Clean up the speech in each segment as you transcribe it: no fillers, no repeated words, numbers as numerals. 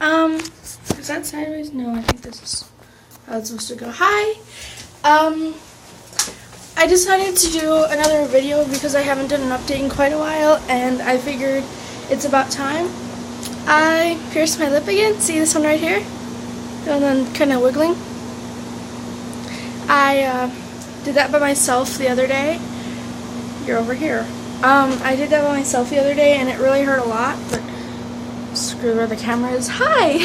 Is that sideways? No, I think this is how it's supposed to go. Hi! I decided to do another video because I haven't done an update in quite a while, and I figured it's about time. I pierced my lip again. See this one right here? And then kind of wiggling. I did that by myself the other day. You're over here. I did that by myself the other day, and it really hurt a lot, but screw where the camera is. Hi!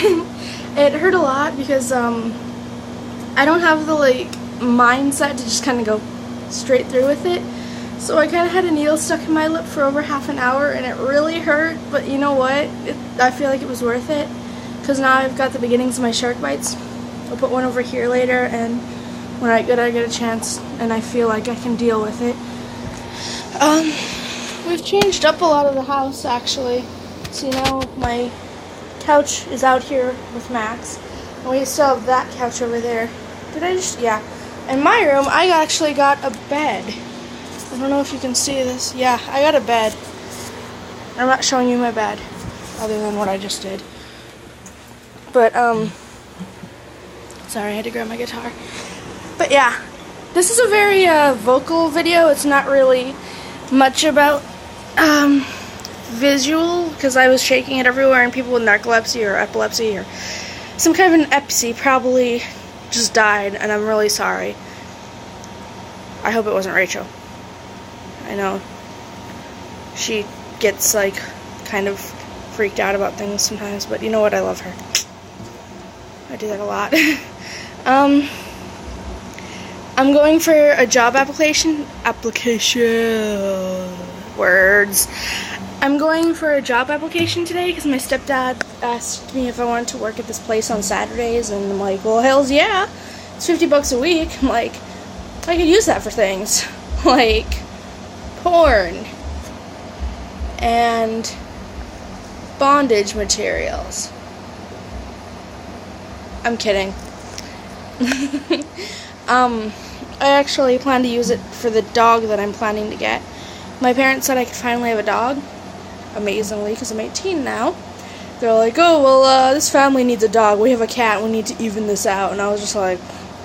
It hurt a lot because I don't have the mindset to just kind of go straight through with it. So I kind of had a needle stuck in my lip for over half an hour, and it really hurt, but you know what? I feel like it was worth it because now I've got the beginnings of my shark bites. I'll put one over here later, and when I get a chance and I feel like I can deal with it. We've changed up a lot of the house actually. So now my couch is out here with Max, and we still have that couch over there. Yeah. In my room, I actually got a bed. I don't know if you can see this. Yeah, I got a bed. I'm not showing you my bed, other than what I just did. But, sorry, I had to grab my guitar. But yeah, this is a very, vocal video. It's not really much about, visual, because I was shaking it everywhere, and people with narcolepsy or epilepsy or some kind of an epilepsy probably just died, and I'm really sorry. I hope it wasn't Rachel. I know she gets kind of freaked out about things sometimes, but you know what, I love her. I do that a lot. I'm going for a job application. Words. I'm going for a job application today because my stepdad asked me if I wanted to work at this place on Saturdays, and I'm like, well, hells yeah. It's $50 a week. I'm like, I could use that for things like porn and bondage materials. I'm kidding. I actually plan to use it for the dog that I'm planning to get. My parents said I could finally have a dog, amazingly, because I'm 18 now. They're like, oh, well, this family needs a dog. We have a cat. We need to even this out. And I was just like,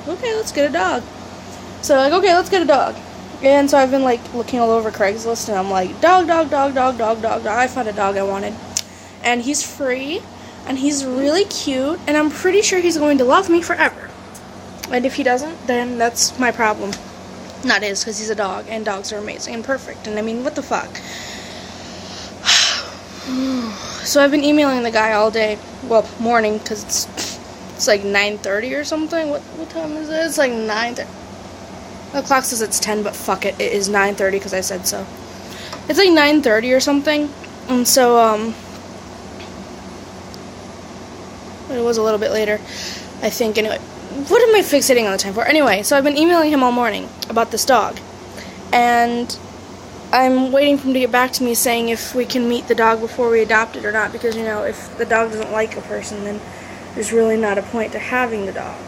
okay, let's get a dog. So, okay, let's get a dog. And so I've been, looking all over Craigslist, and I'm like, dog. I found a dog I wanted. And he's free, and he's really cute, and I'm pretty sure he's going to love me forever. And if he doesn't, then that's my problem. Not his, because he's a dog, and dogs are amazing and perfect. And I mean, what the fuck? So I've been emailing the guy all day. Well, morning, because it's 9:30 or something. What time is it? It's 9:30. The clock says it's 10, but fuck it. It is 9:30 because I said so. It's 9:30 or something. And so, it was a little bit later, I think, anyway. What am I fixating on the time for? Anyway, so I've been emailing him all morning about this dog. And I'm waiting for him to get back to me saying if we can meet the dog before we adopt it or not. Because, if the dog doesn't like a person, then there's really not a point to having the dog.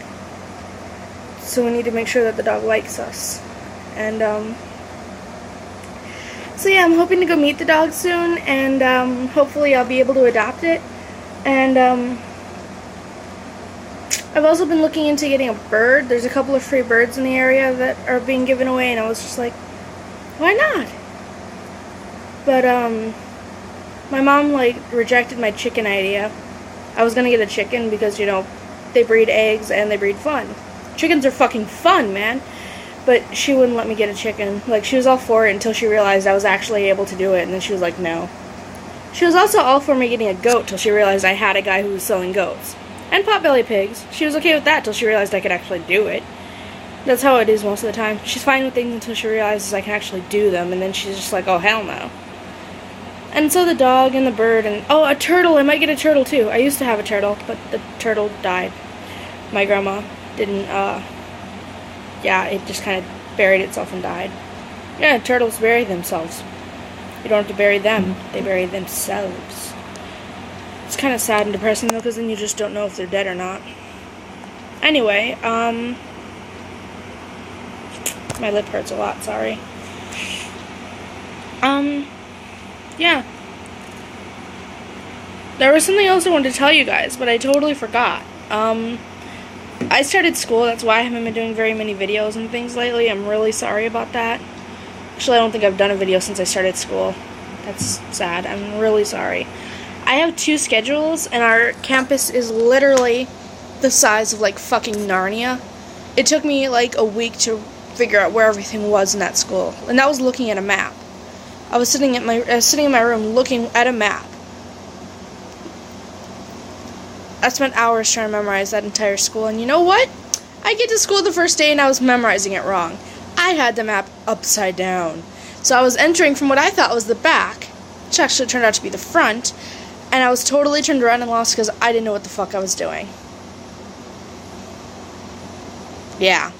So we need to make sure that the dog likes us. And, so yeah, I'm hoping to go meet the dog soon. And, hopefully I'll be able to adopt it. And, I've also been looking into getting a bird. There's a couple of free birds in the area that are being given away, and I was just like, why not? But, my mom, rejected my chicken idea. I was gonna get a chicken because, they breed eggs and they breed fun. Chickens are fucking fun, man. But she wouldn't let me get a chicken. She was all for it until she realized I was actually able to do it, and then she was like, no. She was also all for me getting a goat till she realized I had a guy who was selling goats. And potbelly pigs. She was okay with that till she realized I could actually do it. That's how it is most of the time. She's fine with things until she realizes I can actually do them, and then she's just like, oh, hell no. And so the dog and the bird and... oh, a turtle! I might get a turtle, too. I used to have a turtle, but the turtle died. My grandma didn't, yeah, it just kind of buried itself and died. Yeah, turtles bury themselves. You don't have to bury them. They bury themselves. It's kind of sad and depressing, though, because then you just don't know if they're dead or not. Anyway, my lip hurts a lot, sorry. Yeah. There was something else I wanted to tell you guys, but I totally forgot. I started school, that's why I haven't been doing very many videos and things lately. I'm really sorry about that. Actually, I don't think I've done a video since I started school. That's sad. I'm really sorry. I have 2 schedules, and our campus is literally the size of, like, fucking Narnia. It took me, like, a week to figure out where everything was in that school. And that was looking at a map. I was sitting in my room looking at a map. I spent hours trying to memorize that entire school, and you know what? I get to school the first day and I was memorizing it wrong. I had the map upside down. So I was entering from what I thought was the back, which actually turned out to be the front, and I was totally turned around and lost because I didn't know what the fuck I was doing. Yeah.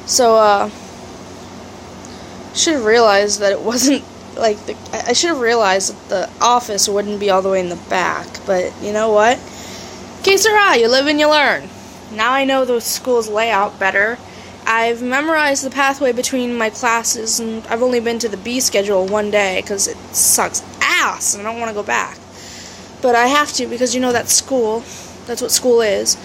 So, should have realized that it wasn't, like, I should have realized that the office wouldn't be all the way in the back, but you know what? Que sera, you live and you learn. Now I know the school's layout better. I've memorized the pathway between my classes, and I've only been to the B schedule one day, because it sucks ass, and I don't want to go back. But I have to, because you know that's school. That's what school is.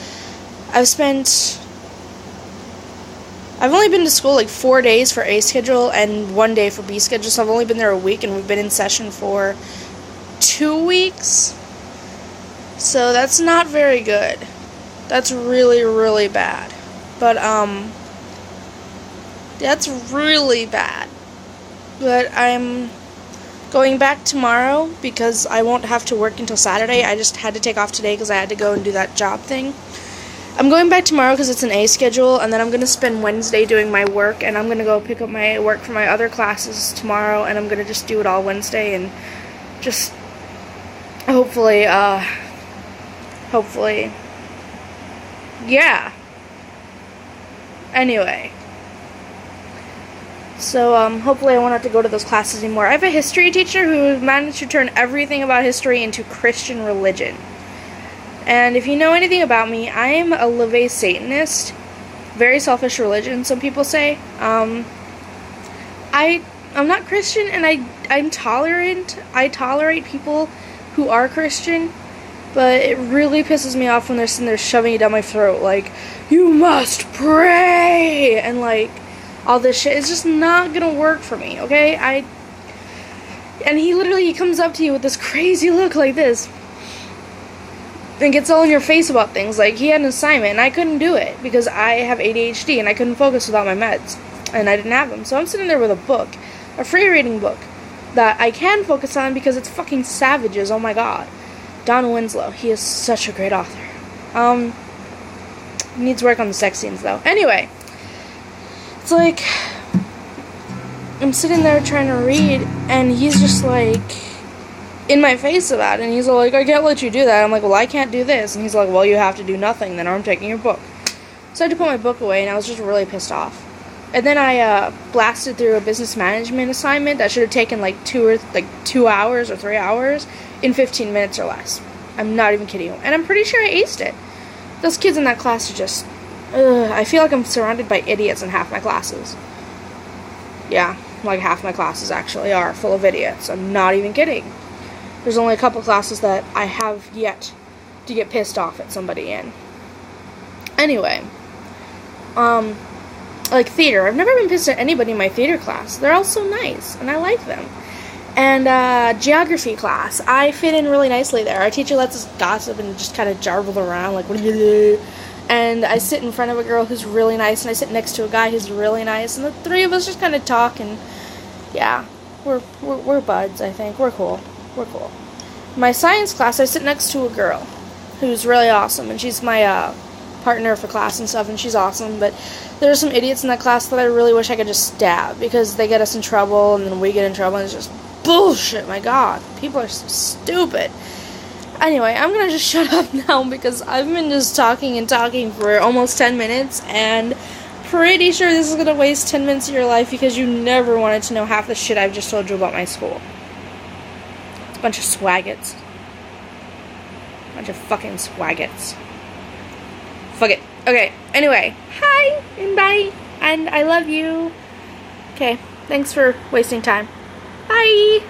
I've only been to school like 4 days for A schedule and 1 day for B schedule, so I've only been there a week, and we've been in session for 2 weeks. So that's not very good. That's really, really bad. But, that's really bad. But I'm going back tomorrow because I won't have to work until Saturday. I just had to take off today because I had to go and do that job thing. I'm going back tomorrow because it's an A schedule, and then I'm going to spend Wednesday doing my work, and I'm going to go pick up my work for my other classes tomorrow, and I'm going to just do it all Wednesday, and just hopefully, yeah. Anyway. So, hopefully I won't have to go to those classes anymore. I have a history teacher who managed to turn everything about history into Christian religion. And if you know anything about me, I am a LaVey Satanist. Very selfish religion, some people say. I'm not Christian, and I'm tolerant. I tolerate people who are Christian, but it really pisses me off when they're sitting there shoving it down my throat, like, you must pray, and, like, all this shit. It's just not gonna work for me, okay? And he comes up to you with this crazy look like this, and gets all in your face about things. Like, he had an assignment, and I couldn't do it, because I have ADHD, and I couldn't focus without my meds, and I didn't have them. So I'm sitting there with a book, a free reading book, that I can focus on because it's fucking Savages, oh my god. Don Winslow, he is such a great author. Needs work on the sex scenes, though. Anyway, it's like, I'm sitting there trying to read, and he's just like, in my face about it, and he's like, I can't let you do that. I'm like, well, I can't do this. And he's like, well, you have to do nothing, then, or I'm taking your book. So I had to put my book away, and I was just really pissed off. And then I blasted through a business management assignment that should have taken like 2 hours or 3 hours in 15 minutes or less. I'm not even kidding you. And I'm pretty sure I aced it. Those kids in that class are just, I feel like I'm surrounded by idiots in half my classes. Yeah, like half my classes actually are full of idiots. I'm not even kidding. There's only a couple classes that I have yet to get pissed off at somebody in. Anyway, like theater. I've never been pissed at anybody in my theater class. They're all so nice, and I like them. And geography class. I fit in really nicely there. Our teacher lets us gossip and just kind of jarble around, like, what do you do? And I sit in front of a girl who's really nice, and I sit next to a guy who's really nice, and the three of us just kind of talk, and yeah, we're buds, I think. We're cool. We're cool. My science class, I sit next to a girl who's really awesome, and she's my partner for class and stuff, and she's awesome, but there are some idiots in that class that I really wish I could just stab, because they get us in trouble, and then we get in trouble, and it's just bullshit, my god. People are so stupid. Anyway, I'm gonna just shut up now, because I've been just talking and talking for almost 10 minutes, and pretty sure this is gonna waste 10 minutes of your life, because you never wanted to know half the shit I've just told you about my school. It's a bunch of swaggots. Bunch of fucking swaggots. Fuck it. Okay, anyway, hi, and bye, and I love you. Okay, thanks for wasting time. Bye!